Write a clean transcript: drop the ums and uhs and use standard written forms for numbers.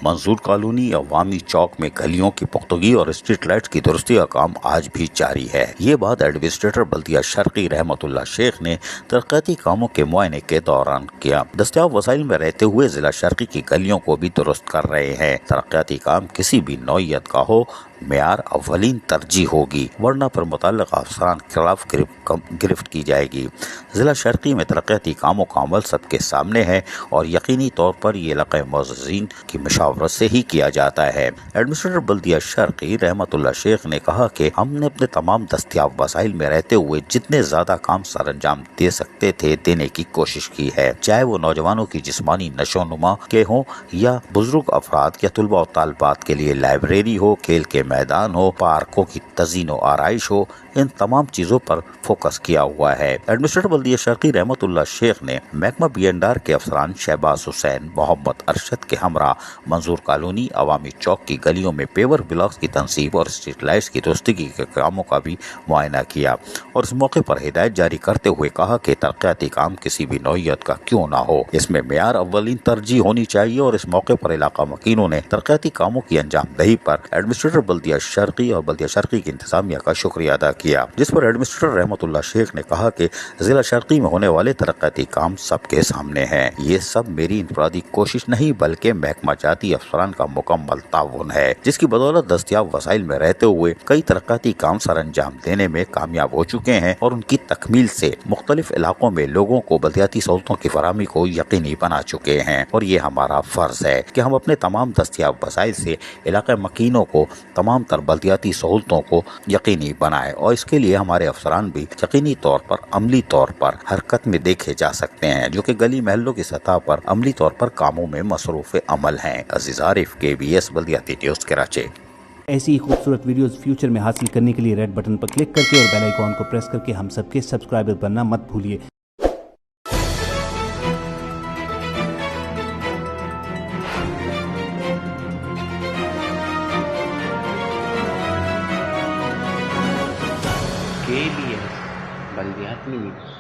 منظور colony عوامی چوک میں گلیوں کی پختگی اور اسٹریٹ لائٹس کی درستی کا کام آج بھی جاری ہے۔ یہ بات ایڈمنسٹریٹر بلدیہ شرقی رحمت اللہ شیخ نے ترقیاتی کاموں کے معائنے کے دوران کیا۔ دستیاب وسائل میں رہتے ہوئے ضلع شرقی کی گلیوں کو بھی درست کر رہے ہیں۔ ترقیاتی کام کسی بھی نوعیت کا ہو، معیار اولین ترجیح ہوگی، ورنہ پر متعلقہ افسران کے خلاف گرفت کی جائے گی۔ ضلع شرقی میں ترقیاتی کاموں کا عمل سب کے سامنے ہے اور یقینی طور پر یہ علاقہ معززین کی مشاورت سے ہی کیا جاتا ہے۔ ایڈمنسٹریٹر بلدیہ شرقی رحمت اللہ شیخ نے کہا کہ ہم نے اپنے تمام دستیاب وسائل میں رہتے ہوئے جتنے زیادہ کام سر انجام دے سکتے تھے دینے کی کوشش کی ہے، چاہے وہ نوجوانوں کی جسمانی نشو و نما کے ہوں یا بزرگ افراد یا طلباء و طالبات کے لیے لائبریری ہو، کھیل کے میدان ہو، پارکوں کی تزئین و آرائش ہو، ان تمام چیزوں پر فوکس کیا ہوا ہے۔ ایڈمنسٹریٹر بلدیہ شرقی رحمت اللہ شیخ نے محکمہ B&R کے افسران شہباز حسین، محمد ارشد کے ہمراہ منظور کالونی عوامی چوک کی گلیوں میں پیور بلاکس کی تنصیب اور اسٹریٹ لائٹس کی درستگی کے کاموں کا بھی معائنہ کیا اور اس موقع پر ہدایت جاری کرتے ہوئے کہا کہ ترقیاتی کام کسی بھی نوعیت کا کیوں نہ ہو، اس میں معیار اولین ترجیح ہونی چاہیے۔ اور اس موقع پر علاقہ مکینوں نے ترقیاتی کاموں کی انجام دہی پر ایڈمنسٹریٹر بلدیہ شرقی اور بلدیہ شرقی کی انتظامیہ کا شکریہ ادا کیا، جس پر ایڈمنسٹریٹر رحمت اللہ شیخ نے کہا کہ ضلع شرقی میں ہونے والے ترقیاتی کام سب کے سامنے ہیں۔ یہ سب میری انفرادی کوشش نہیں بلکہ محکمہ جاتی افسران کا مکمل تعاون ہے، جس کی بدولت دستیاب وسائل میں رہتے ہوئے کئی ترقیاتی کام سر انجام دینے میں کامیاب ہو چکے ہیں اور ان کی تکمیل سے مختلف علاقوں میں لوگوں کو بلدیاتی سہولتوں کی فراہمی کو یقینی بنا چکے ہیں۔ اور یہ ہمارا فرض ہے کہ ہم اپنے تمام دستیاب وسائل سے علاقہ مکینوں کو تمام تر بلدیاتی سہولتوں کو یقینی بنائے، اور اس کے لیے ہمارے افسران بھی یقینی طور پر عملی طور پر حرکت میں دیکھے جا سکتے ہیں، جو کہ گلی محلوں کی سطح پر عملی طور پر کاموں میں مصروف عمل ہیں۔ عزیز عارف، KBS بلدیاتی نیوز کراچی۔ ایسی ہی خوبصورت ویڈیوز فیوچر میں حاصل کرنے کے لیے ریڈ بٹن پر کلک کر کے اور بیل آئیکن کو پریس کر کے ہم سب کے سبسکرائبر بننا مت بھولیے۔ KBS بلدیاتی نیوز۔